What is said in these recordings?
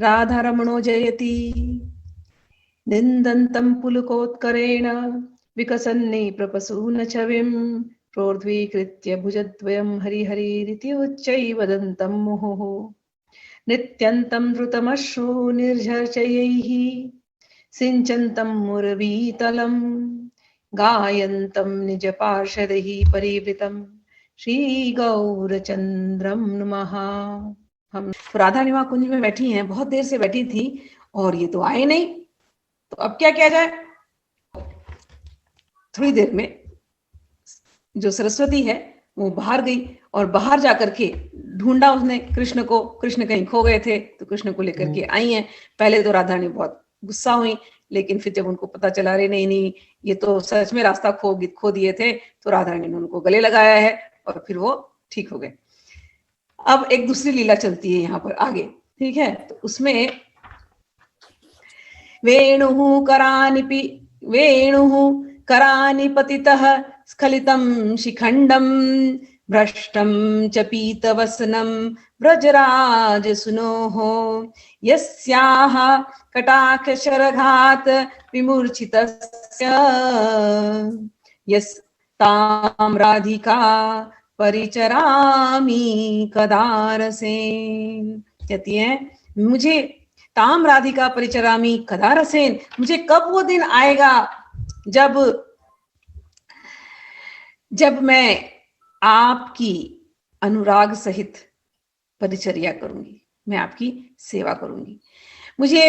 राधारमणो जयति निन्दन्तं पुलकोत्करेण विकसन्ने प्रपसून छविं प्रोर्ध्वीकृत्य भुजद्वयं हरिहरिरिति उच्चैः वदन्तं मुहुः नित्यन्तं द्रुतमश्रु निर्झर्चयैः सिञ्चन्तं मुरवीतलं गायन्तं निजपार्षदैः परिवृतं श्रीगौरचन्द्रं नमः। हम तो राधा निवा कुंज में बैठी हैं, बहुत देर से बैठी थी और ये तो आए नहीं, तो अब क्या किया जाए। थोड़ी देर में जो सरस्वती है वो बाहर गई और बाहर जाकर के ढूंढा उसने कृष्ण को। कृष्ण कहीं खो गए थे तो कृष्ण को लेकर के आई हैं। पहले तो राधा ने बहुत गुस्सा हुई, लेकिन फिर जब उनको पता चला रे नहीं ये तो सच में रास्ता खो दिए थे, तो राधा ने उनको गले लगाया है और फिर वो ठीक हो गए। अब एक दूसरी लीला चलती है यहाँ पर आगे, ठीक है। तो उसमें वेणुः करानि पतितः स्खलितं शिखण्डं भ्रष्टं च पीतवसनं व्रजराजसुनोः यस्याः कटाक्षशरघात् विमूर्छितस्य यस्तां राधिका परिचरामि कदा रसेन। कहती है, मुझे ताम राधिका परिचरामी कदा रसेन, मुझे कब वो दिन आएगा जब मैं आपकी अनुराग सहित परिचर्या करूंगी, मैं आपकी सेवा करूंगी। मुझे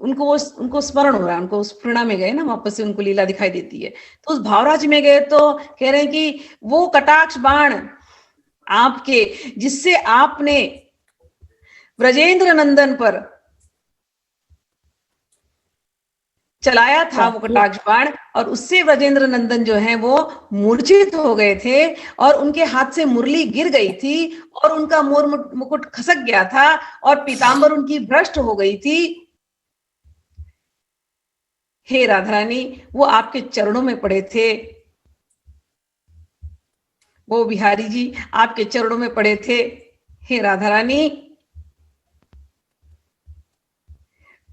उनको स्मरण हो रहा है, उनको स्फुरणा में गए ना, वापस से उनको लीला दिखाई देती है। तो उस भावराज में गए तो कह रहे हैं कि वो कटाक्ष बाण आपके, जिससे आपने ब्रजेंद्र नंदन पर चलाया था वो कटाक्ष बाण, और उससे ब्रजेंद्र नंदन जो है वो मूर्छित हो गए थे और उनके हाथ से मुरली गिर गई थी और उनका मोर मुकुट खसक गया था और पीतांबर उनकी भ्रष्ट हो गई थी। हे राधा रानी, वो आपके चरणों में पड़े थे, वो बिहारी जी आपके चरणों में पड़े थे। हे राधा रानी,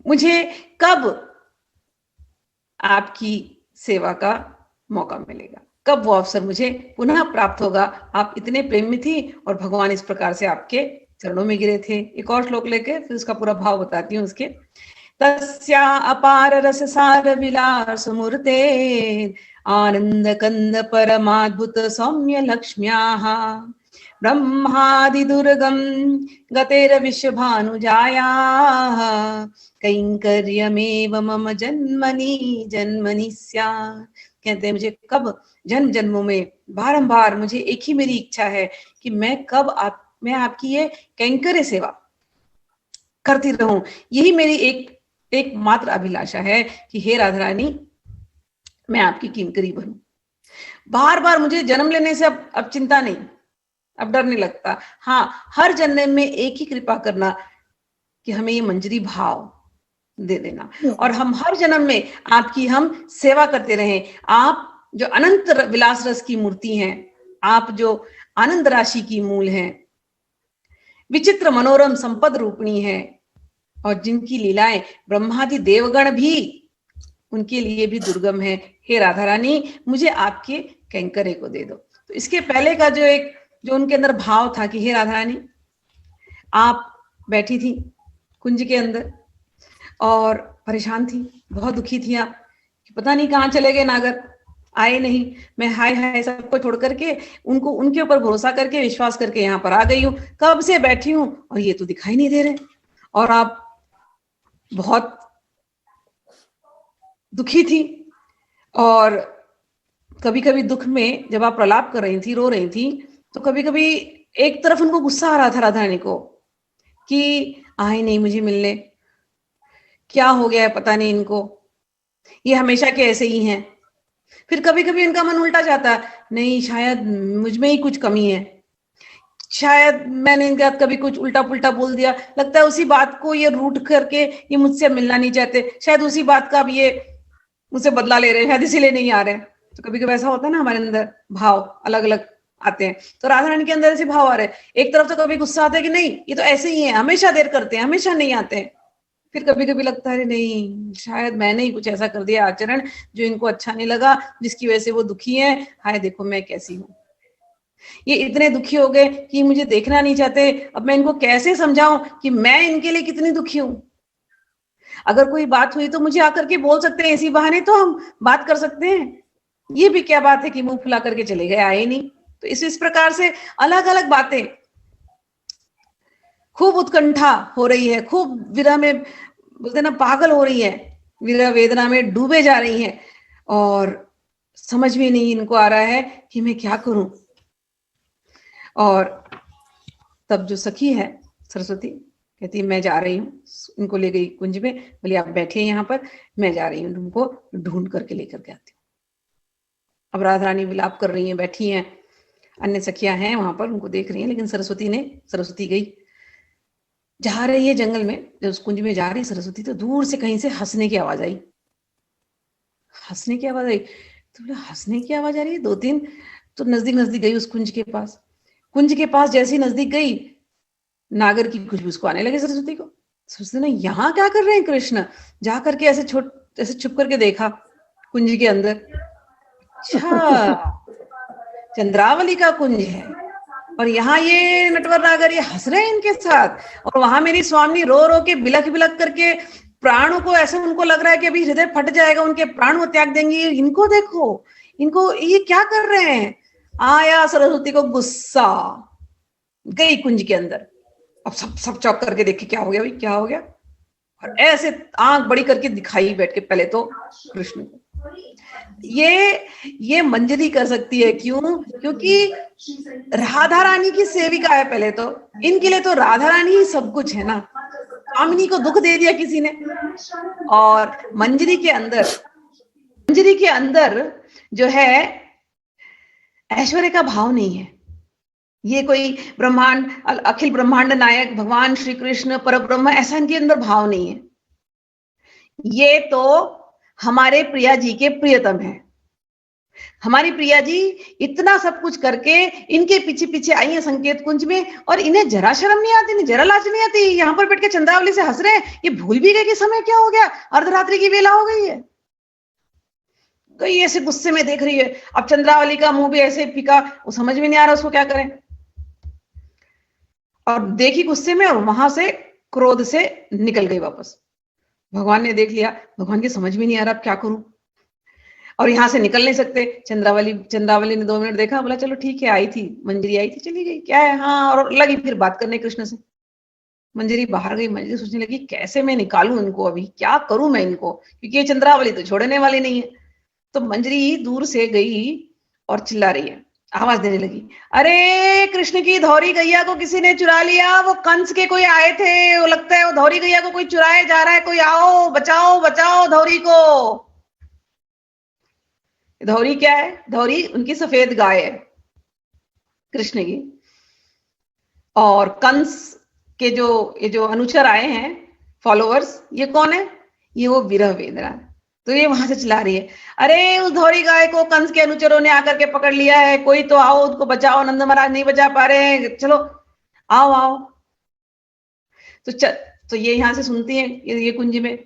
मुझे कब आपकी सेवा का मौका मिलेगा, कब वो अवसर मुझे पुनः प्राप्त होगा। आप इतने प्रेम में थी और भगवान इस प्रकार से आपके चरणों में गिरे थे। एक और श्लोक लेके फिर उसका पूरा भाव बताती हूँ उसके। तस्या अपार रस सार विलास मूर्ते आनंद कंद परमाद्भुत सौम्य लक्ष्म्याः ब्रह्मादि दुर्गम गतेर विश्वभानुजायाः कैंकर्यमेव मम जन्मनि स्यात्। कहते हैं, मुझे कब जन्म जन्मों में बारंबार मुझे एक ही मेरी इच्छा है कि मैं आपकी ये कैंकर्य सेवा करती रहूं। यही मेरी एक मात्र अभिलाषा है कि हे राधा रानी, मैं आपकी किंकरी बनूं। बार बार मुझे जन्म लेने से अब चिंता नहीं, अब डर नहीं लगता। हाँ, हर जन्म में एक ही कृपा करना कि हमें ये मंजरी भाव दे देना और हम हर जन्म में आपकी हम सेवा करते रहें। आप जो अनंत विलास रस की मूर्ति हैं, आप जो आनंद राशि की मूल हैं, विचित्र मनोरम संपद रूपिणी है और जिनकी लीलाएं ब्रह्मादि देवगण भी उनके लिए भी दुर्गम है। हे राधा रानी, मुझे आपके कैंकरे को दे दो। तो इसके पहले का जो उनके अंदर भाव था कि हे राधा रानी, आप बैठी थी कुंज के अंदर और परेशान थी, बहुत दुखी थी आप कि पता नहीं कहाँ चले गए नागर, आए नहीं। मैं हाय सबको छोड़ करके उनके ऊपर भरोसा करके विश्वास करके यहाँ पर आ गई हूँ, कब से बैठी हूँ और ये तो दिखाई नहीं दे रहे और आप बहुत दुखी थी। और कभी कभी दुख में जब आप प्रलाप कर रही थी, रो रही थी, तो कभी कभी एक तरफ उनको गुस्सा आ रहा था राधा रानी को कि आए नहीं मुझे मिलने, क्या हो गया है पता नहीं इनको, ये हमेशा के ऐसे ही हैं। फिर कभी कभी इनका मन उल्टा जाता, नहीं शायद मुझ में ही कुछ कमी है, शायद मैंने इनके साथ कभी कुछ उल्टा पुल्टा बोल दिया, लगता है उसी बात को ये रूठ करके ये मुझसे मिलना नहीं चाहते, शायद उसी बात का अब ये मुझसे बदला ले रहे हैं, शायद इसीलिए नहीं आ रहे। तो कभी कभी ऐसा होता है ना, हमारे अंदर भाव अलग अलग आते हैं। तो राधा रानी के अंदर ऐसे भाव आ रहे हैं, एक तरफ तो कभी गुस्सा आता है कि नहीं ये तो ऐसे ही है, हमेशा देर करते हैं, हमेशा नहीं आते हैं। फिर कभी कभी लगता है नहीं, शायद मैंने ही कुछ ऐसा कर दिया आचरण जो इनको अच्छा नहीं लगा, जिसकी वजह से वो दुखी है। हाय देखो मैं कैसी हूँ, ये इतने दुखी हो गए कि मुझे देखना नहीं चाहते, अब मैं इनको कैसे समझाऊं कि मैं इनके लिए कितनी दुखी हूं। अगर कोई बात हुई तो मुझे आकर के बोल सकते हैं, इसी बहाने तो हम बात कर सकते हैं। ये भी क्या बात है कि मुंह फुला करके चले गए, आए नहीं। तो इस प्रकार से अलग अलग बातें, खूब उत्कंठा हो रही है, खूब विरह में बोलते ना पागल हो रही है, विरह वेदना में डूबे जा रही है, और समझ में नहीं इनको आ रहा है कि मैं क्या करूं। और तब जो सखी है सरस्वती कहती मैं जा रही हूँ, इनको ले गई कुंज में, बोली आप बैठिए यहाँ पर, मैं जा रही हूँ उनको ढूंढ करके लेकर के आती हूँ। अब राधा रानी विलाप कर रही हैं, बैठी हैं, अन्य सखियां हैं वहां पर, उनको देख रही हैं, लेकिन सरस्वती गई, जा रही है जंगल में। जब उस कुंज में जा रही सरस्वती तो दूर से कहीं से हंसने की आवाज आई, हंसने की आवाज आई। तो बोले हंसने की आवाज आ रही है, दो तीन, तो नजदीक नजदीक गई उस कुंज के पास। कुंज के पास जैसे ही नजदीक गई, नागर की खुशबू उसको आने लगी सरस्वती को। सरस्वती ने यहाँ क्या कर रहे हैं कृष्ण, जा करके ऐसे छुप करके देखा कुंज के अंदर। अच्छा, चंद्रावली का कुंज है और यहाँ ये नटवर नागर ये हंस रहे हैं इनके साथ, और वहां मेरी स्वामी रो रो के बिलख बिलख करके प्राणों को, ऐसे उनको लग रहा है कि अभी हृदय फट जाएगा, उनके प्राण वो त्याग देंगे। इनको देखो, इनको ये क्या कर रहे हैं। आया सरस्वती को गुस्सा, गई कुंज के अंदर। अब सब चौंक करके देखे क्या हो गया भाई, क्या हो गया, और ऐसे आंख बड़ी करके दिखाई बैठ के पहले तो कृष्ण को। ये मंजरी कर सकती है, क्यों, क्योंकि राधा रानी की सेविका है पहले तो, इनके लिए तो राधा रानी ही सब कुछ है ना। कामिनी को दुख दे दिया किसी ने, और मंजरी के अंदर जो है ऐश्वर्य का भाव नहीं है। ये कोई ब्रह्मांड, अखिल ब्रह्मांड नायक भगवान श्री कृष्ण पर ब्रह्म, ऐसा इनके अंदर भाव नहीं है। ये तो हमारे प्रिया जी के प्रियतम है। हमारी प्रिया जी इतना सब कुछ करके इनके पीछे पीछे आई है संकेत कुंज में, और इन्हें जरा शर्म नहीं आती, जरा लाज नहीं आती। यहाँ पर बैठ के चंद्रावली से हंस रहे हैं, ये भूल भी गए कि समय क्या हो गया, अर्धरात्रि की वेला हो गई है। गई ऐसे गुस्से में देख रही है। अब चंद्रावली का मुंह भी ऐसे फीका, वो समझ में नहीं आ रहा उसको क्या करें, और देखी गुस्से में, और वहां से क्रोध से निकल गई वापस। भगवान ने देख लिया, भगवान की समझ में नहीं आ रहा अब क्या करूं, और यहां से निकल नहीं सकते। चंद्रावली ने 2 मिनट देखा, बोला चलो ठीक है, आई थी मंजरी, आई थी चली गई, क्या है, हाँ, और लगी फिर बात करने कृष्ण से। मंजरी बाहर गई, मंजरी सोचने लगी कैसे मैं निकालूं इनको, अभी क्या करूं मैं इनको, क्योंकि ये चंद्रावली तो छोड़ने वाली नहीं है। तो मंजरी दूर से गई और चिल्ला रही है, आवाज देने लगी, अरे कृष्ण की धौरी गैया को किसी ने चुरा लिया, वो कंस के कोई आए थे, वो लगता है वो धौरी गैया को कोई चुराए जा रहा है, कोई आओ बचाओ बचाओ धौरी को। धौरी क्या है, धौरी उनकी सफेद गाय है कृष्ण की। और कंस के ये जो अनुचर आए हैं, फॉलोअर्स, ये कौन है, ये वो विरह वेदना। तो ये वहां से चिल्ला रही है, अरे उस धौरी गाय को कंस के अनुचरों ने आकर के पकड़ लिया है, कोई तो आओ उसको बचाओ, नंद महाराज नहीं बचा पा रहे हैं, चलो आओ आओ। तो ये यहां से सुनती है ये कुंज में।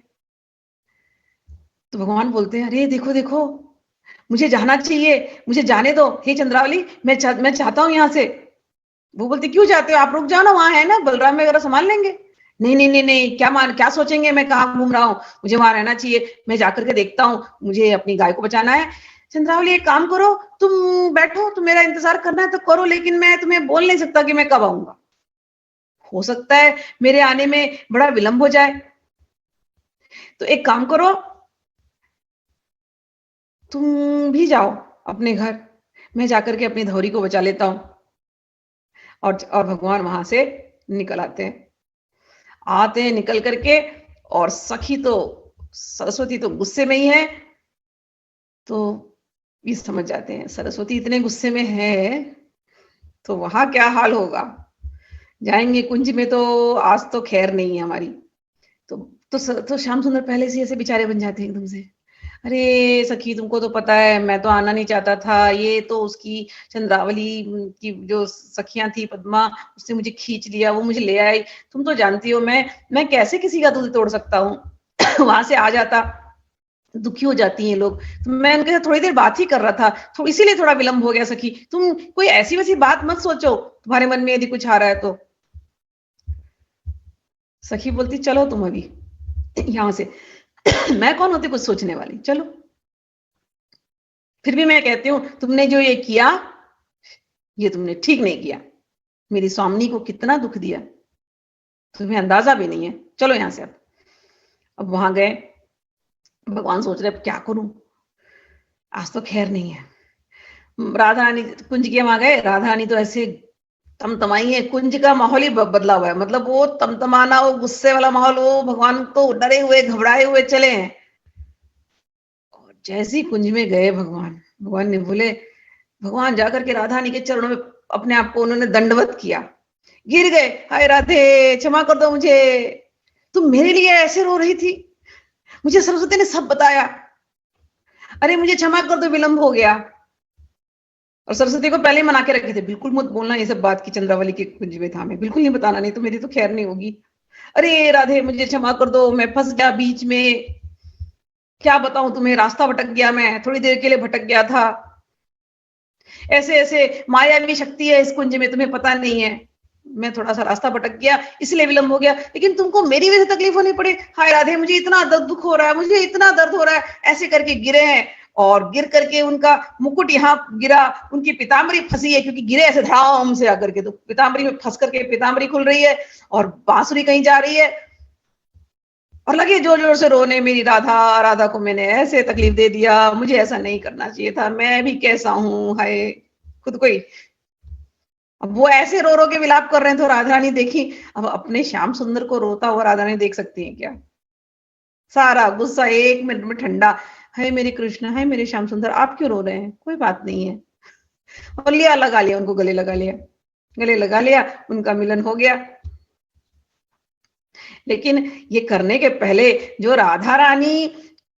तो भगवान बोलते हैं, अरे देखो देखो, मुझे जाना चाहिए, मुझे जाने दो, हे चंद्रावली, मैं चाहता हूं यहाँ से। वो बोलते क्यों जाते हो, आप रुक जाओ ना, वहां है ना बलराम वगैरह संभाल लेंगे। नहीं नहीं नहीं नहीं, क्या सोचेंगे मैं कहाँ घूम रहा हूँ, मुझे वहां रहना चाहिए, मैं जाकर के देखता हूँ, मुझे अपनी गाय को बचाना है। चंद्रावली एक काम करो, तुम बैठो, तुम मेरा इंतजार करना है तो करो, लेकिन मैं तुम्हें बोल नहीं सकता कि मैं कब आऊंगा, हो सकता है मेरे आने में बड़ा विलंब हो जाए। तो एक काम करो, तुम भी जाओ अपने घर, मैं जाकर के अपनी धौरी को बचा लेता हूं। और भगवान वहां से निकल आते हैं निकल करके, और सखी तो सरस्वती तो गुस्से में ही है। तो ये समझ जाते हैं सरस्वती इतने गुस्से में है तो वहां क्या हाल होगा, जाएंगे कुंज में तो आज तो खैर नहीं है हमारी। तो श्याम सुंदर पहले से ऐसे बेचारे बन जाते हैं एकदम से, अरे सखी, तुमको तो पता है मैं तो आना नहीं चाहता था, ये तो उसकी चंद्रावली की जो सखियां थी पद्मा, उसने मुझे खींच लिया, वो मुझे ले आई। तुम तो जानती हो मैं कैसे किसी का दिल तोड़ सकता हूँ। वहां से आ जाता, दुखी हो जाती हैं लोग। तो मैं उनके साथ थोड़ी देर बात ही कर रहा था, तो इसीलिए थोड़ा विलंब हो गया सखी। तुम कोई ऐसी वैसी बात मत सोचो, तुम्हारे मन में यदि कुछ आ रहा है तो। सखी बोलती, चलो तुम अभी यहां से। मैं कौन होती कुछ सोचने वाली, चलो। फिर भी मैं कहती हूँ, तुमने जो ये किया, ये तुमने ठीक नहीं किया। मेरी स्वामिनी को कितना दुख दिया, तुम्हें अंदाजा भी नहीं है। चलो यहां से। अब वहां गए, भगवान सोच रहे अब क्या करूं, आज तो खैर नहीं है। राधा रानी कुंज के वहां गए, राधा रानी तो ऐसे तमतमाई है, कुंज का माहौल ही बदला हुआ है। मतलब वो तमतमाना, वो गुस्से वाला माहौल, वो भगवान तो डरे हुए घबराए हुए चले हैं। और जैसे ही कुंज में गए भगवान, भगवान ने बोले, भगवान जाकर के राधा रानी के चरणों में अपने आप को उन्होंने दंडवत किया, गिर गए। हाय राधे, क्षमा कर दो मुझे, तुम मेरे लिए ऐसे रो रही थी, मुझे सरस्वती ने सब बताया। अरे मुझे क्षमा कर दो, विलंब हो गया। और सरस्वती को पहले ही मना के रखे थे, बिल्कुल मत बोलना ये सब बात की चंद्रावली के कुंज में था, मैं बिल्कुल नहीं बताना, नहीं तो मेरी तो खैर नहीं होगी। अरे राधे मुझे क्षमा कर दो, मैं फंस गया बीच में, क्या बताऊं तुम्हें, रास्ता भटक गया, मैं थोड़ी देर के लिए भटक गया था। ऐसे ऐसे मायावी शक्ति है इस कुंज में, तुम्हें पता नहीं है। मैं थोड़ा सा रास्ता भटक गया, इसलिए विलंब हो गया, लेकिन तुमको मेरी वजह से तकलीफ होनी पड़े। हाय राधे, मुझे इतना दर्द दुख हो रहा है, मुझे इतना दर्द हो रहा है। ऐसे करके गिरे हैं, और गिर करके उनका मुकुट यहाँ गिरा, उनकी पीताम्बरी फंसी है, क्योंकि गिरे ऐसे धाम से आकर के, तो पीताम्बरी में फंस करके पीताम्बरी खुल रही है, और बांसुरी कहीं जा रही है। और लगे जोर जोर से रोने, मेरी राधा, राधा को मैंने ऐसे तकलीफ दे दिया, मुझे ऐसा नहीं करना चाहिए था, मैं भी कैसा हूं, हाय खुद को ही। अब वो ऐसे रो रो के विलाप कर रहे हैं, तो राधा रानी देखी, अब अपने श्याम सुंदर को रोता हुआ राधा रानी देख सकती है क्या? सारा गुस्सा एक मिनट में ठंडा। है मेरे कृष्ण, है मेरे श्याम सुंदर, आप क्यों रो रहे हैं, कोई बात नहीं है। और लिया, लगा लिया उनको, गले लगा लिया, गले लगा लिया, उनका मिलन हो गया। लेकिन ये करने के पहले जो राधा रानी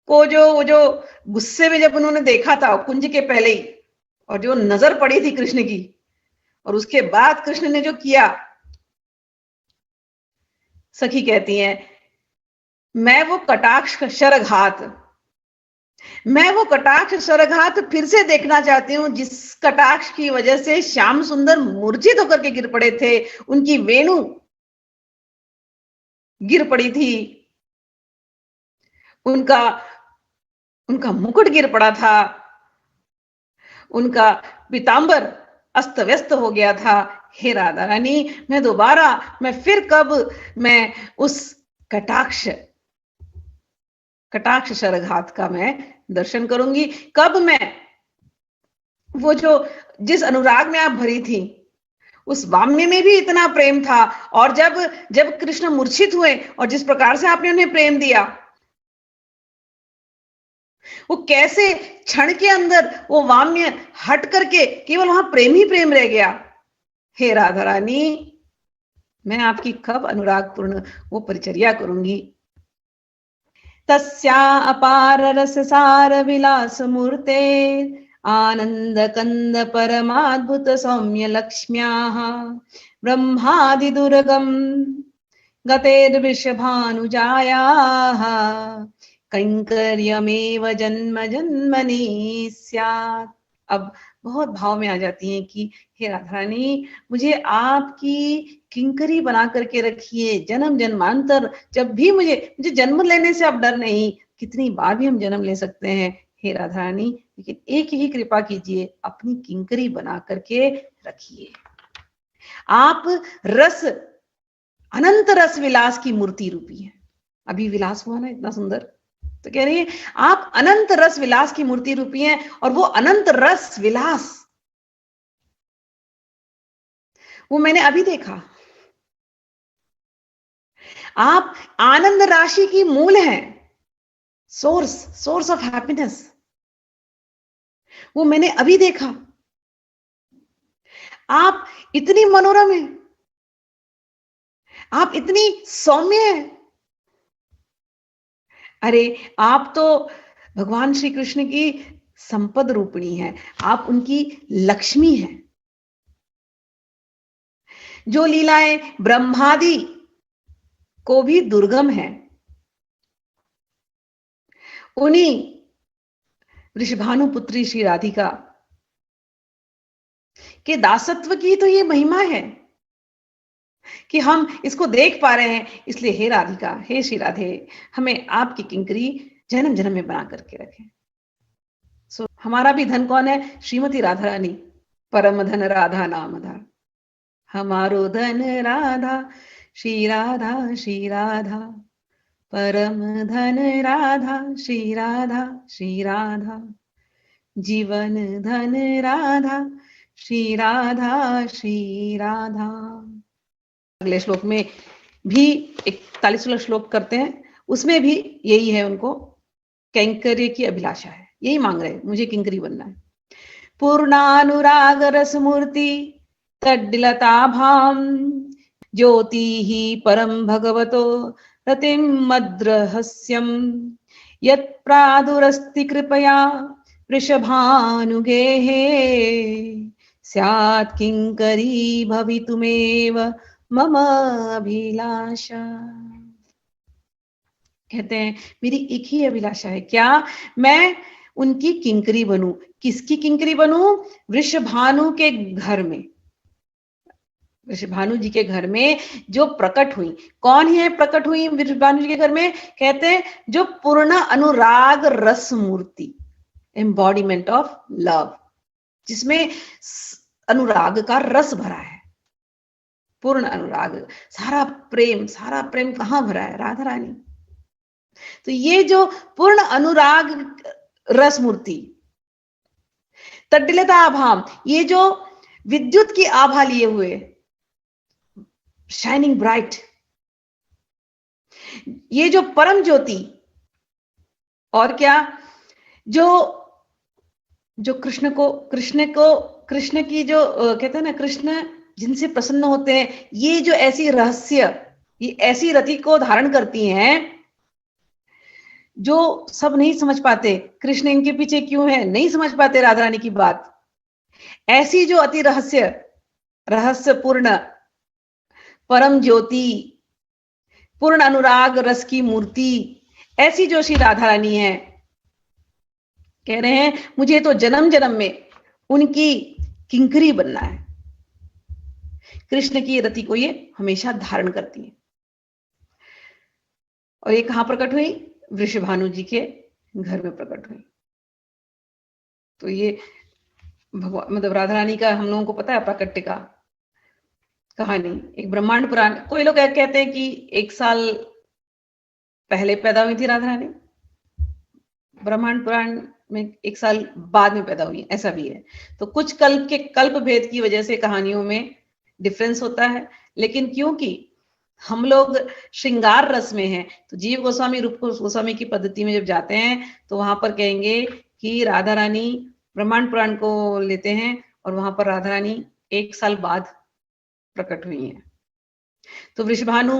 को जो गुस्से में जब उन्होंने देखा था कुंज के पहले ही, और जो नजर पड़ी थी कृष्ण की, और उसके बाद कृष्ण ने जो किया, सखी कहती हैं, मैं वो कटाक्ष शरघात, मैं वो कटाक्ष शरघात फिर से देखना चाहती हूं, जिस कटाक्ष की वजह से श्याम सुंदर मूर्छित होकर के गिर पड़े थे, उनकी वेणु गिर पड़ी थी, उनका उनका मुकुट गिर पड़ा था, उनका पीतांबर अस्त व्यस्त हो गया था। हे राधा रानी, मैं फिर कब मैं उस कटाक्ष कटाक्ष शरघात का मैं दर्शन करूंगी, कब मैं वो जो जिस अनुराग में आप भरी थी, उस वाम्य में भी इतना प्रेम था, और जब जब कृष्ण मूर्छित हुए और जिस प्रकार से आपने उन्हें प्रेम दिया, वो कैसे क्षण के अंदर वो वाम्य हट करके केवल वहां प्रेम ही प्रेम रह गया। हे राधा रानी, मैं आपकी कब अनुराग पूर्ण वो परिचर्या करूंगी। तस्या अपार रस सार विलास मूर्ते, आनंद कंद परमाद्भुत सौम्य लक्ष्म्याः, ब्रह्मादि दुर्गम गतेर्विषभानुजायाः, कैंकर्यमेव जन्म जन्मनि स्यात्। अब बहुत भाव में आ जाती हैं कि हे राधा रानी, मुझे आपकी किंकरी बना करके रखिए, जन्म जन्मांतर, जब भी मुझे जन्म लेने से अब डर नहीं, कितनी बार भी हम जन्म ले सकते हैं हे राधा रानी, लेकिन एक ही कृपा कीजिए, अपनी किंकरी बना करके रखिए। आप रस, अनंत रस विलास की मूर्ति रूपी है। अभी विलास हुआ ना इतना सुंदर, तो कह रही है आप अनंत रस विलास की मूर्ति रूपी हैं, और वो अनंत रस विलास वो मैंने अभी देखा। आप आनंद राशि की मूल हैं, सोर्स ऑफ हैप्पीनेस, वो मैंने अभी देखा। आप इतनी मनोरम हैं, आप इतनी सौम्य हैं। अरे आप तो भगवान श्री कृष्ण की संपद रूपिणी है, आप उनकी लक्ष्मी हैं। जो लीलाएं ब्रह्मादि को भी दुर्गम है, उन्हीं वृषभानु पुत्री श्री राधिका के दासत्व की तो ये महिमा है कि हम इसको देख पा रहे हैं। इसलिए हे राधिका, हे श्री राधे, हमें आपकी किंकरी जन्म जन्म में बना करके रखें। सो हमारा भी धन कौन है? श्रीमती राधा रानी, परम धन राधा नाम धा। हमारो धन राधा, श्री राधा श्री राधा, परम धन राधा श्री राधा श्री राधा, जीवन धन राधा श्री राधा श्री राधा। अगले श्लोक में भी 41वां श्लोक करते हैं, उसमें भी यही है, उनको कैंकर्य की अभिलाषा है, यही मांग रहे हैं, मुझे किंकरी बनना है। पूर्णानुराग रस मूर्ति तड्डिलताभाम ज्योति ही परम भगवतो रतिम मद्रहस्यम यत् प्रादुरस्ति कृपया वृषभानुगेः स्यात् किंकरी भवितुमेव मम अभिलाषा। कहते हैं मेरी एक ही अभिलाषा है, क्या? मैं उनकी किंकरी बनूं। किसकी किंकरी बनूं? वृषभानु के घर में, वृषभानु जी के घर में जो प्रकट हुई। कौन है प्रकट हुई वृषभानु जी के घर में? कहते हैं जो पूर्ण अनुराग रस मूर्ति, एम्बॉडीमेंट ऑफ लव, जिसमें अनुराग का रस भरा है, पूर्ण अनुराग, सारा प्रेम कहां भरा है? राधा रानी। तो ये जो पूर्ण अनुराग रस मूर्ति, तड्डिलता आभाम, ये जो विद्युत की आभा लिए हुए, शाइनिंग ब्राइट, ये जो परम ज्योति, और क्या, जो कृष्ण की जो कहते हैं ना, कृष्ण जिनसे प्रसन्न होते हैं, ये जो ऐसी रहस्य, ये ऐसी रति को धारण करती हैं जो सब नहीं समझ पाते। कृष्ण इनके पीछे क्यों है, नहीं समझ पाते राधा रानी की बात। ऐसी जो अति रहस्य पूर्ण परम ज्योति, पूर्ण अनुराग रस की मूर्ति, ऐसी जो श्री राधा रानी है, कह रहे हैं मुझे तो जन्म जन्म में उनकी किंकरी बनना है। कृष्ण की रति को ये हमेशा धारण करती है। और ये कहां प्रकट हुई? वृषभानु जी के घर में प्रकट हुई। तो ये भगवान, मतलब राधा रानी का हम लोगों को पता है प्राकट्य का कहानी। एक ब्रह्मांड पुराण, कोई लोग कहते हैं कि 1 साल पहले पैदा हुई थी राधा रानी, ब्रह्मांड पुराण में 1 साल बाद में पैदा हुई, ऐसा भी है। तो कुछ कल्प भेद की वजह से कहानियों में डिफरेंस होता है। लेकिन क्योंकि हम लोग श्रृंगार रस में हैं, तो जीव गोस्वामी, रूप गोस्वामी की पद्धति में जब जाते हैं तो वहां पर कहेंगे कि राधा रानी ब्रह्मांड पुराण को लेते हैं और वहां पर राधा रानी 1 साल बाद प्रकट हुई है। तो वृषभानु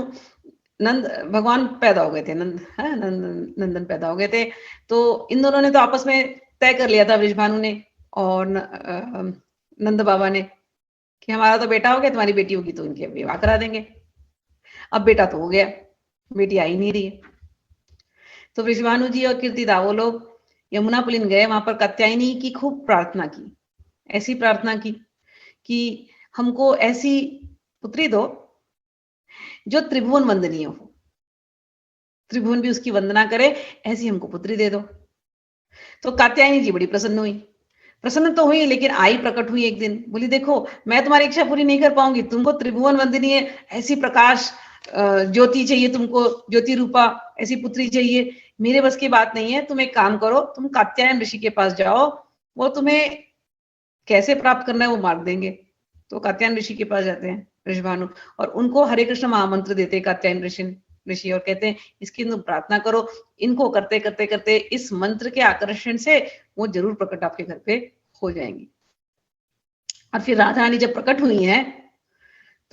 नंद भगवान पैदा हो गए थे, नंदन पैदा हो गए थे। तो इन दोनों ने तो आपस में तय कर लिया था, वृषभानु ने और नंद बाबा ने, कि हमारा तो बेटा हो गया, तुम्हारी बेटी होगी तो इनके विवाह करा देंगे। अब बेटा तो हो गया, बेटी आई नहीं रही है। तो वृषभानु जी और कीर्तिदा वो लोग यमुना पुलिन गए, वहां पर कात्यायनी की खूब प्रार्थना की, ऐसी प्रार्थना की कि हमको ऐसी पुत्री दो जो त्रिभुवन वंदनीय हो, त्रिभुवन भी उसकी वंदना करे, ऐसी हमको पुत्री दे दो। तो कात्यायनी जी बड़ी प्रसन्न तो हुई, लेकिन आई प्रकट हुई एक दिन, बोली देखो मैं तुम्हारी इच्छा पूरी नहीं कर पाऊंगी, तुमको त्रिभुवन वंदनीय ऐसी प्रकाश ज्योति चाहिए, तुमको ज्योति रूपा ऐसी पुत्री चाहिए, मेरे बस की बात नहीं है। तुम एक काम करो, तुम कात्यायन ऋषि के पास जाओ, वो तुम्हें कैसे प्राप्त करना है वो मार्ग देंगे। तो कात्यायन ऋषि के पास जाते हैं वृषभानु, और उनको हरे कृष्ण महामंत्र देते हैं कात्यायन ऋषि, और कहते हैं इसकी तुम प्रार्थना करो। इनको करते करते करते इस मंत्र के आकर्षण से वो जरूर प्रकट आपके घर पे हो जाएंगी। और फिर राधा रानी जब प्रकट हुई है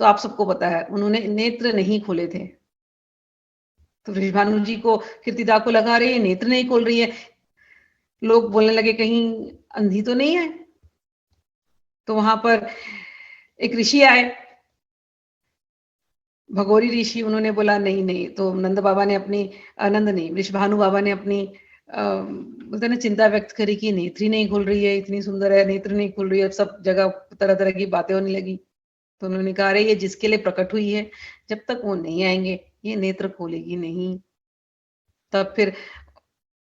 तो आप सबको पता है उन्होंने नेत्र नहीं खोले थे। तो वृषभानु जी को, कीर्तिदा को लगा रही है नेत्र नहीं खोल रही है, लोग बोलने लगे कहीं अंधी तो नहीं है। तो वहां पर एक ऋषि आए, भगोरी ऋषि। उन्होंने बोला नहीं नहीं। तो नंद बाबा ने अपनी, आनंद नहीं, वृषभानु बाबा ने अपनी बोलते ना चिंता व्यक्त करी कि नेत्री नहीं खुल रही है, इतनी सुंदर है, नेत्र नहीं खुल रही है। सब जगह तरह तरह की बातें होने लगी। तो उन्होंने कहा अरे ये जिसके लिए प्रकट हुई है, जब तक वो नहीं आएंगे ये नेत्र खोलेगी नहीं। तब फिर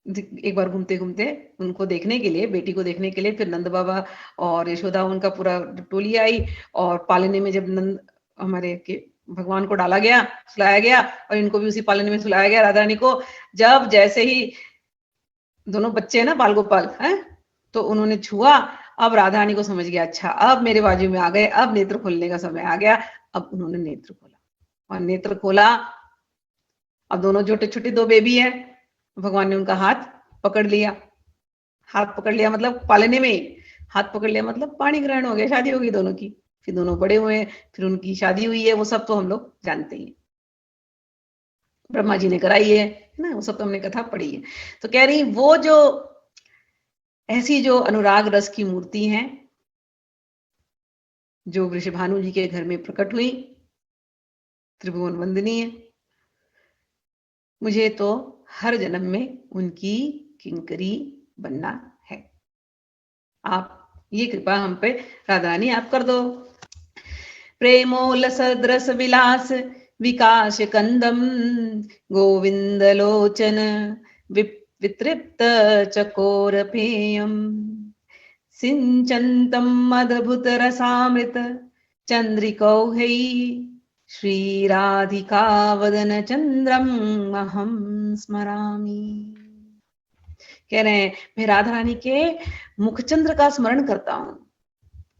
एक बार घूमते घूमते उनको देखने के लिए, बेटी को देखने के लिए, फिर नंद बाबा और यशोदा उनका पूरा टोली आई। और पालने में जब नंद हमारे के भगवान को डाला गया, सुलाया गया, और इनको भी उसी पालने में सुलाया गया, राधा रानी को। जब जैसे ही दोनों बच्चे हैं ना बाल गोपाल है, तो उन्होंने छुआ, अब राधा रानी को समझ गया अच्छा अब मेरे बाजू में आ गए, अब नेत्र खोलने का समय आ गया। अब उन्होंने नेत्र खोला, और नेत्र खोला। अब दोनों छोटे छोटे दो बेबी है, भगवान ने उनका हाथ पकड़ लिया। हाथ पकड़ लिया मतलब पालने में ही हाथ पकड़ लिया, मतलब पाणी ग्रहण हो गया, शादी हो गई दोनों की। फिर दोनों बड़े हुए, फिर उनकी शादी हुई है, वो सब तो हम लोग जानते ही हैं, ब्रह्मा जी ने कराई है ना, वो सब तो हमने कथा पढ़ी है। तो कह रही वो जो ऐसी जो अनुराग रस की मूर्ति है, जो वृषभानु जी के घर में प्रकट हुई, त्रिभुवन वंदनी है, मुझे तो हर जन्म में उनकी किंकरी बनना है। आप ये कृपा हम पे राधा रानी आप कर दो। प्रेमोलसद्रस विलास विकास कंदम गोविंद लोचन वितृप्त चकोर पेयम सिंचन्तं अद्भुत रसामृत चंद्रिकौहै श्री राधिका वदन चंद्रम अहम स्मरामि। कह रहे हैं मैं राधा रानी के मुखचंद्र का स्मरण करता हूं।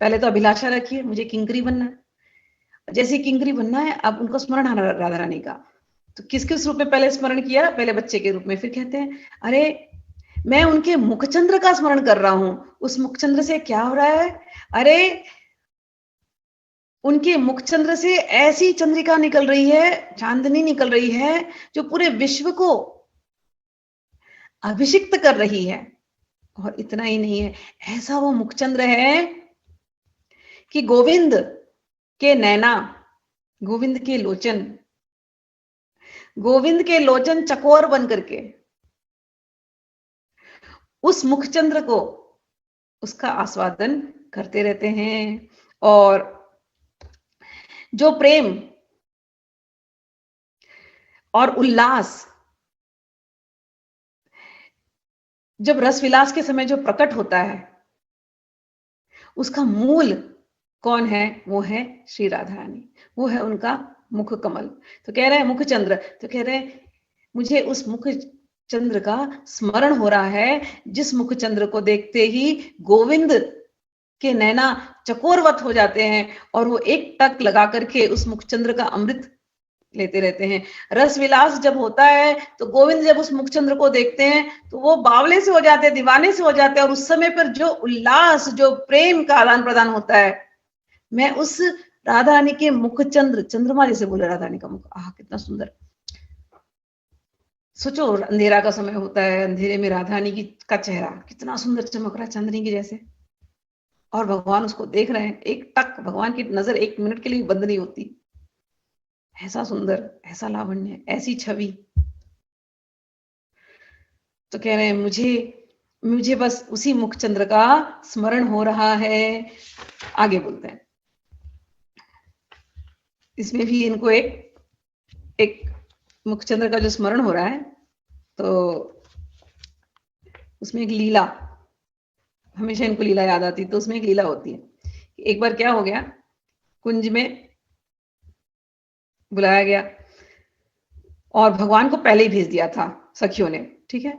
पहले तो अभिलाषा रखिए मुझे किंकरी बनना है, जैसे किंकरी बनना है अब उनको स्मरण आना राधा रानी का। तो किस किस रूप में पहले स्मरण किया, पहले बच्चे के रूप में, फिर कहते हैं अरे मैं उनके मुखचंद्र का स्मरण कर रहा हूं। उस मुखचंद्र से क्या हो रहा है, अरे उनके मुखचंद्र से ऐसी चंद्रिका निकल रही है, चांदनी निकल रही है जो पूरे विश्व को अभिषिक्त कर रही है। और इतना ही नहीं है, ऐसा वो मुखचंद्र है कि गोविंद के नैना, गोविंद के लोचन, गोविंद के लोचन चकोर बन करके उस मुखचंद्र को, उसका आस्वादन करते रहते हैं। और जो प्रेम और उल्लास जब रस विलास के समय जो प्रकट होता है, उसका मूल कौन है, वो है श्री राधा रानी, वो है उनका मुख कमल। तो कह रहे हैं मुख चंद्र, तो कह रहे हैं मुझे उस मुख चंद्र का स्मरण हो रहा है, जिस मुख चंद्र को देखते ही गोविंद के नैना चकोरवत हो जाते हैं, और वो एक टक लगा करके उस मुखचंद्र का अमृत लेते रहते हैं। रस विलास जब होता है तो गोविंद जब उस मुखचंद्र को देखते हैं तो वो बावले से हो जाते हैं, दीवाने से हो जाते हैं। और उस समय पर जो उल्लास, जो प्रेम का आदान प्रदान होता है, मैं उस राधा रानी के मुखचंद्र, चंद्रमा जैसे बोले राधा रानी का मुख, आह कितना सुंदर। सोचो अंधेरा का समय होता है, अंधेरे में राधा रानी की का चेहरा कितना सुंदर चमक रहा है, चांदनी की जैसे, और भगवान उसको देख रहे हैं। एक टक भगवान की नजर एक मिनट के लिए बंद नहीं होती, ऐसा सुंदर, ऐसा लावण्य, ऐसी छवि। तो कह रहे हैं मुझे बस उसी मुखचंद्र का स्मरण हो रहा है। आगे बोलते हैं, इसमें भी इनको एक मुखचंद्र का जो स्मरण हो रहा है, तो उसमें एक लीला, हमेशा इनको लीला याद आती, तो उसमें एक लीला होती है। एक बार क्या हो गया, कुंज में बुलाया गया और भगवान को पहले ही भेज दिया था सखियों ने, ठीक है,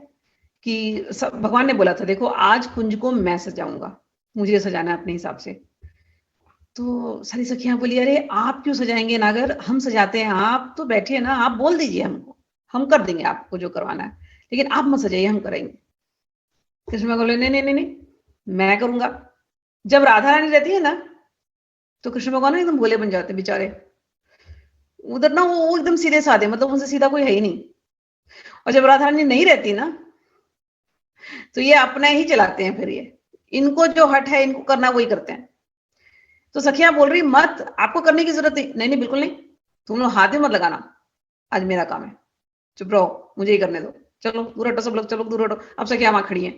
कि भगवान ने बोला था देखो आज कुंज को मैं सजाऊंगा, मुझे सजाना है अपने हिसाब से। तो सारी सखियां बोली अरे आप क्यों सजाएंगे नागर, हम सजाते हैं, आप तो बैठिए ना, आप बोल दीजिए हमको, हम कर देंगे आपको जो करवाना है, लेकिन आप मत सजाइए, हम करेंगे। कृष्ण भगवान बोले नहीं नहीं नहीं नहीं, मैं करूंगा। जब राधा रानी रहती है ना तो कृष्ण भगवान एकदम भोले बन जाते बेचारे, उधर ना वो एकदम सीधे साधे, मतलब उनसे सीधा कोई है ही नहीं। और जब राधा रानी नहीं रहती ना तो ये अपना ही चलाते हैं, फिर ये इनको जो हट है इनको करना वही करते हैं। तो सखिया बोल रही मत, आपको करने की जरूरत नहीं। नहीं नहीं बिल्कुल नहीं, तुम लोग हाथ ही मत लगाना, आज मेरा काम है, चुप रहो, मुझे ही करने दो, चलो दूर हटो सब लोग, चलो दूर हटो। अब सखिया वहां खड़ी है,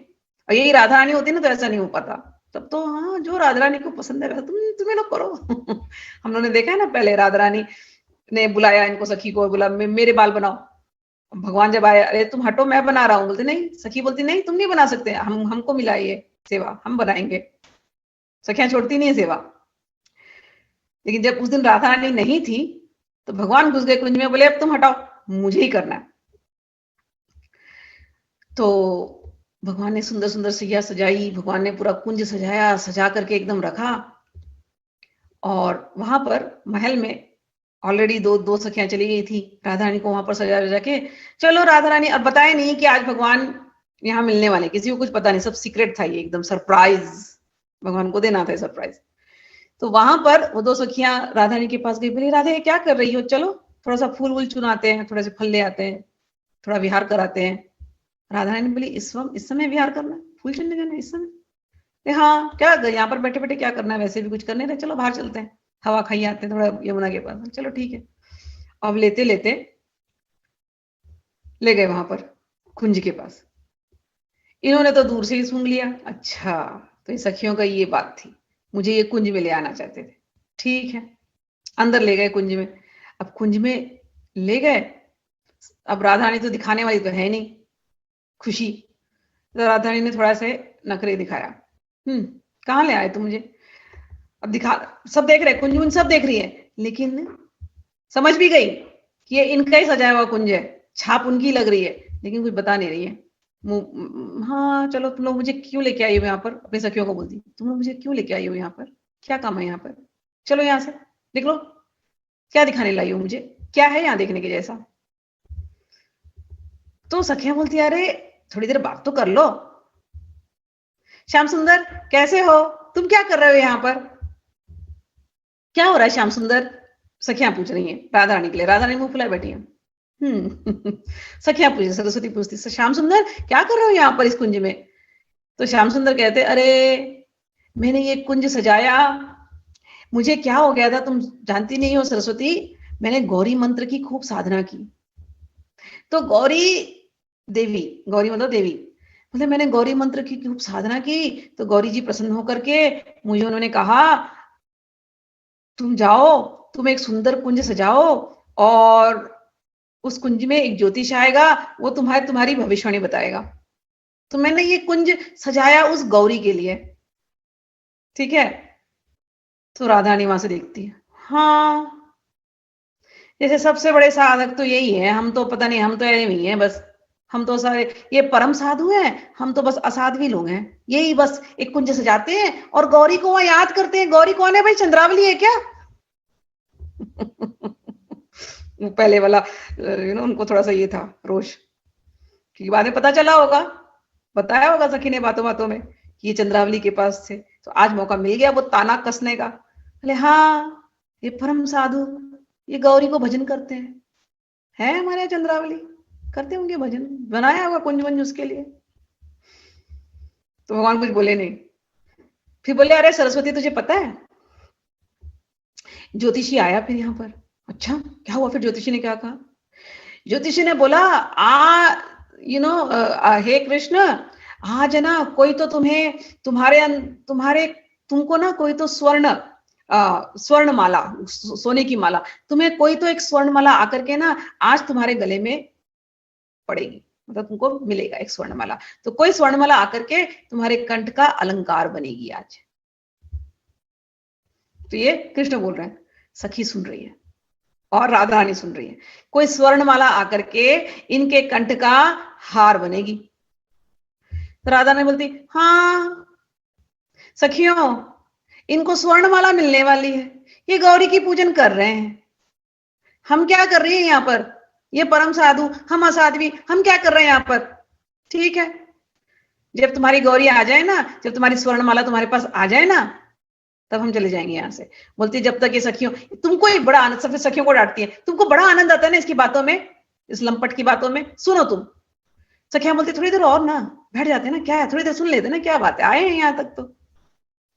और यही राधा रानी होती ना तो ऐसा नहीं हो पाता। तब तो हाँ, जो राधा रानी को पसंद है तुम्हें लोग करो। हम लोगों ने देखा है ना, पहले राधा रानी ने बुलाया इनको, सखी को बोला मेरे बाल बनाओ। भगवान जब आए, अरे तुम हटो मैं बना रहा हूँ, बोलते नहीं, सखी बोलती नहीं तुम नहीं बना सकते, हमको मिला ये सेवा, हम बनाएंगे। सखियां छोड़ती नहीं है सेवा। लेकिन जब उस दिन राधा रानी नहीं थी तो भगवान घुस गए कुंज में, बोले अब तुम हटाओ, मुझे ही करना है। तो भगवान ने सुंदर सुंदर सैया सजाई, भगवान ने पूरा कुंज सजाया, सजा करके एकदम रखा। और वहां पर महल में ऑलरेडी दो सखियां चली गई थी, राधा रानी को वहां पर सजा सजा के, चलो राधा रानी, अब बताए नहीं कि आज भगवान यहाँ मिलने वाले, किसी को कुछ पता नहीं, सब सीक्रेट था, ये एकदम सरप्राइज, भगवान को देना था सरप्राइज। तो वहां पर वो दो सखियां राधा रानी के पास गई, बोली राधे क्या कर रही हो, चलो थोड़ा सा फूल वूल चुनाते हैं, थोड़े से फल ले आते हैं, थोड़ा विहार कराते हैं। राधा रानी बोली इस समय विहार करना, फूल चुनने जाना इस समय? हाँ क्या यहाँ पर बैठे बैठे क्या करना है, वैसे भी कुछ करने रहे, चलो बाहर चलते हैं, हवा खाई आते हैं थोड़ा यमुना के पास। चलो ठीक है। अब लेते लेते ले गए वहां पर कुंज के पास। इन्होंने तो दूर से ही सूंघ लिया, अच्छा तो ये सखियों का ये बात थी, मुझे ये कुंज में ले आना चाहते थे। ठीक है, अंदर ले गए कुंज में। अब कुंज में ले गए, अब राधा रानी तो दिखाने वाली तो है नहीं खुशी, तो राधा रानी ने थोड़ा से नखरे दिखाया, कहाँ ले आए तुम मुझे? अब दिखा, सब देख रहे, कुंज उन सब देख रही है, लेकिन समझ भी गई कि ये इनका ही सजाया हुआ कुंज है, छाप उनकी लग रही है, लेकिन कुछ बता नहीं रही है। हाँ चलो तुम लोग मुझे क्यों लेके आई हो यहाँ पर, अपनी सखियों को बोलती, तुम लोग मुझे क्यों लेके आई हो यहाँ पर, क्या काम है यहाँ पर, चलो यहाँ से देख लो, क्या दिखाने लाई हो मुझे, क्या है यहाँ देखने के जैसा? तो सखियां बोलती अरे थोड़ी देर बात तो कर लो, श्याम सुंदर कैसे हो, तुम क्या कर रहे हो यहाँ पर, क्या हो रहा है श्याम सुंदर? सखियां पूछ रही हैं राधा रानी के लिए, राधा रानी मुंह फुलाए बैठी है। सखियां पूछे, सरस्वती पूछती श्याम सुंदर क्या कर रहे हो यहाँ पर इस कुंज में? तो श्याम सुंदर कहते अरे मैंने ये कुंज सजाया, मुझे क्या हो गया था तुम जानती नहीं हो सरस्वती, मैंने गौरी मंत्र की खूब साधना की। तो गौरी देवी, गौरी मतलब देवी, मतलब मैंने गौरी मंत्र की खूब साधना की, तो गौरी जी प्रसन्न होकर के मुझे उन्होंने कहा तुम जाओ, तुम एक सुंदर कुंज सजाओ, और उस कुंज में एक ज्योतिष आएगा, वो तुम्हारी भविष्यवाणी बताएगा। तो मैंने ये कुंज सजाया उस गौरी के लिए, ठीक है? तो राधा रानी वहां से देखती है, हाँ जैसे सबसे बड़े साधक तो यही है, हम तो पता नहीं, हम तो ऐसे ही हैं बस, हम तो सारे ये परम साधु हैं, हम तो बस असाध्वी लोग हैं, यही बस एक कुंज सजाते हैं और गौरी को वहां याद करते हैं। गौरी कौन है भाई, चंद्रावली है क्या? पहले वाला उनको थोड़ा सा ये था रोष, क्योंकि बाद में पता चला होगा, बताया होगा सखी ने बातों बातों में कि ये चंद्रावली के पास थे, तो आज मौका मिल गया वो ताना कसने का। बोले हाँ ये परम साधु, ये गौरी को भजन करते हैं, है हमारे यहाँ चंद्रावली, करते होंगे भजन, बनाया होगा कुंज वंज उसके लिए। तो भगवान कुछ बोले नहीं। फिर बोले अरे सरस्वती तुझे पता है ज्योतिषी आया फिर यहाँ पर? अच्छा क्या हुआ फिर? ज्योतिषी ने क्या कहा? ज्योतिषी ने बोला हे कृष्ण, आज ना कोई तो तुमको ना कोई तो स्वर्ण माला, सोने की माला, तुम्हें कोई तो एक स्वर्ण माला आकर के ना आज तुम्हारे गले में पड़ेगी, मतलब तुमको मिलेगा एक स्वर्ण माला, तो कोई स्वर्ण माला आकर के तुम्हारे कंठ का अलंकार बनेगी आज। तो ये कृष्ण बोल रहे हैं, सखी सुन रही है और राधा रानी सुन रही है, कोई स्वर्ण माला आकर के इनके कंठ का हार बनेगी। तो राधा ने बोलती हाँ सखियों, इनको स्वर्ण माला मिलने वाली है, ये गौरी की पूजन कर रहे हैं, हम क्या कर रही है यहाँ पर, ये परम साधु, हम असाध्वी, हम क्या कर रहे हैं यहाँ पर? ठीक है, जब तुम्हारी गौरी आ जाए ना, जब तुम्हारी स्वर्ण माला तुम्हारे पास आ जाए ना, तब हम चले जाएंगे यहाँ से। बोलती जब तक ये सखियों, तुमको एक बड़ा आनंद, सब सखियों को डांटती है, तुमको बड़ा आनंद आता है ना इसकी बातों में, इस लंपट की बातों में, सुनो तुम, सखिया बोलती थोड़ी देर और ना, बैठ जाते ना, क्या है, थोड़ी देर सुन लेते ना, क्या बात है, आए हैं यहाँ तक तो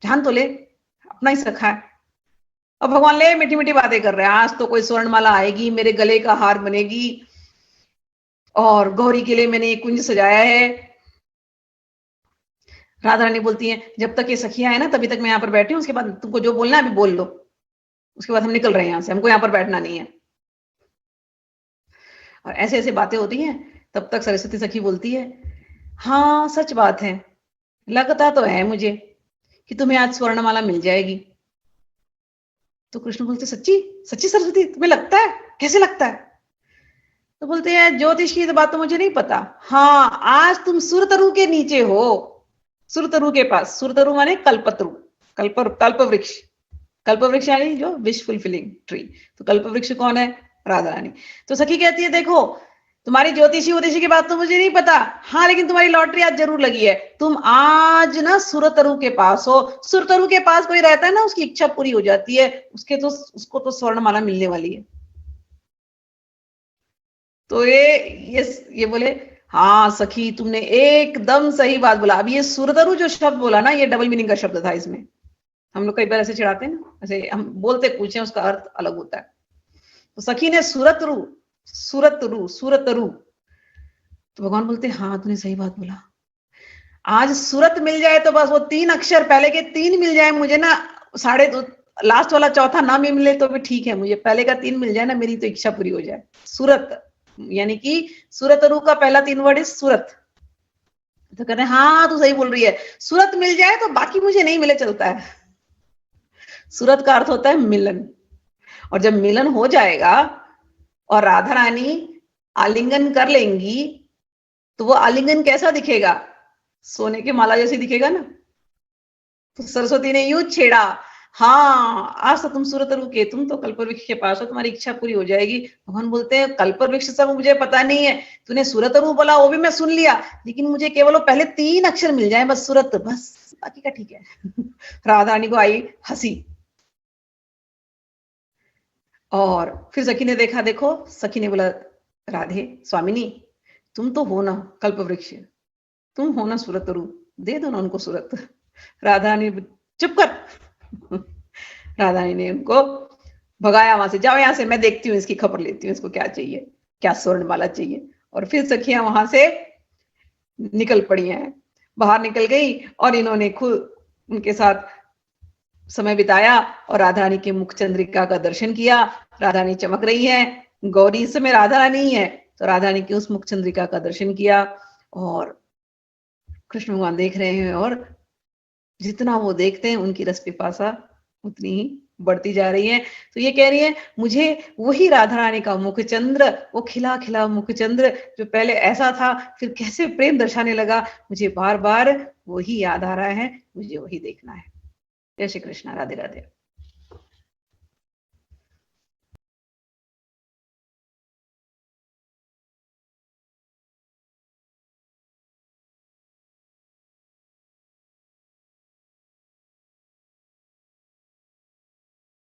जान तो ले, अपना ही सखा है। और भगवान ले मीठी मीठी बातें कर रहे हैं, आज तो कोई स्वर्णमाला आएगी, मेरे गले का हार बनेगी, और गौरी के लिए मैंने एक कुंज सजाया है। राधा रानी बोलती है जब तक ये सखियां है ना तभी तक मैं यहाँ पर बैठी हूँ, उसके बाद तुमको जो बोलना है अभी बोल लो, उसके बाद हम निकल रहे हैं यहाँ से, हमको यहाँ पर बैठना नहीं है। और ऐसे ऐसे बातें होती हैं, तब तक सरस्वती सखी बोलती है हाँ सच बात है, लगता तो है मुझे कि तुम्हें आज स्वर्णमाला मिल जाएगी। तो कृष्ण बोलते सच्ची सच्ची सरस्वती, तुम्हें लगता है, कैसे लगता है? तो बोलते हैं ज्योतिष की तो बात तो मुझे नहीं पता, हाँ आज तुम सुरतरु के नीचे हो, सुरतरु के पास, सुरतरु माने कल्पतरु, कल्प वृक्ष, कल्प वृक्ष यानी जो विश फुलफिलिंग ट्री। तो कल्प वृक्ष कौन है? राधा रानी। तो सखी कहती है देखो तुम्हारी ज्योतिषी उद्देश्य की बात तो मुझे नहीं पता, हाँ लेकिन तुम्हारी लॉटरी आज जरूर लगी है, तुम आज ना सुरतरु के पास हो, सुरतरु के पास कोई रहता है ना उसकी इच्छा पूरी हो जाती है, उसको तो स्वर्णमाला मिलने वाली है। तो ये बोले हाँ सखी तुमने एकदम सही बात बोला। अब ये सुरतरु जो शब्द बोला ना, ये डबल मीनिंग का शब्द था इसमें। हम लोग कई बार ऐसे चिढ़ाते हैं ना, ऐसे हम बोलते कुछ हैं उसका अर्थ अलग होता है। तो सखी ने सुरतरु सुरतरु सुरतरु, तो भगवान बोलते हाँ तूने सही बात बोला, आज सूरत मिल जाए तो बस वो 3 अक्षर पहले के 3 मिल जाए मुझे ना, साढ़े दो लास्ट वाला चौथा ना भी मिले तो भी ठीक है, मुझे पहले का 3 मिल जाए ना, मेरी तो इच्छा पूरी हो जाए। सूरत यानी कि सूरतरु का पहला 3 वर्ड इज सूरत। तो कहते हैं हाँ तू सही बोल रही है, सूरत मिल जाए तो बाकी मुझे नहीं मिले चलता है। सूरत का अर्थ होता है मिलन, और जब मिलन हो जाएगा और राधा रानी आलिंगन कर लेंगी तो वो आलिंगन कैसा दिखेगा? सोने के माला जैसे दिखेगा ना। तो सरस्वती ने यूं छेड़ा हाँ आज तो तुम सुरतरु के, तुम तो कल्पवृक्ष के पास हो, तुम्हारी इच्छा पूरी हो जाएगी। भगवान बोलते हैं कल्पवृक्ष सब मुझे पता नहीं है, तूने सुरतरु बोला वो भी मैं सुन लिया, लेकिन मुझे केवल वो पहले 3 अक्षर मिल जाए बस, सूरत, बस बाकी का ठीक है। राधा रानी को आई हंसी, और फिर सखी ने देखा, देखो सखी ने बोला राधे स्वामिनी तुम तो हो ना कल्पवृक्ष, तुम हो ना सूरतरु, दे दो ना उनको सूरत। राधा रानी चुप कर। राधा रानी ने उनको भगाया वहां से, जाओ यहाँ से, मैं देखती हूँ इसकी खबर लेती हूँ, इसको क्या चाहिए, क्या स्वर्णमाला चाहिए। और फिर सखियां वहां से निकल पड़ी हैं, बाहर निकल गई, और इन्होंने खुद उनके साथ समय बिताया और राधा रानी के मुख चंद्रिका का दर्शन किया। राधा रानी चमक रही है, गौरी इस समय राधा रानी ही है, तो राधा रानी की उस मुख चंद्रिका का दर्शन किया, और कृष्ण भगवान देख रहे हैं, और जितना वो देखते हैं उनकी रस पिपासा उतनी ही बढ़ती जा रही है। तो ये कह रही है मुझे वही राधा रानी का मुखचंद्र, वो खिला खिला मुखचंद्र जो पहले ऐसा था फिर कैसे प्रेम दर्शाने लगा, मुझे बार बार वही याद आ रहा है, मुझे वही देखना है। जय श्री कृष्ण, राधे राधे।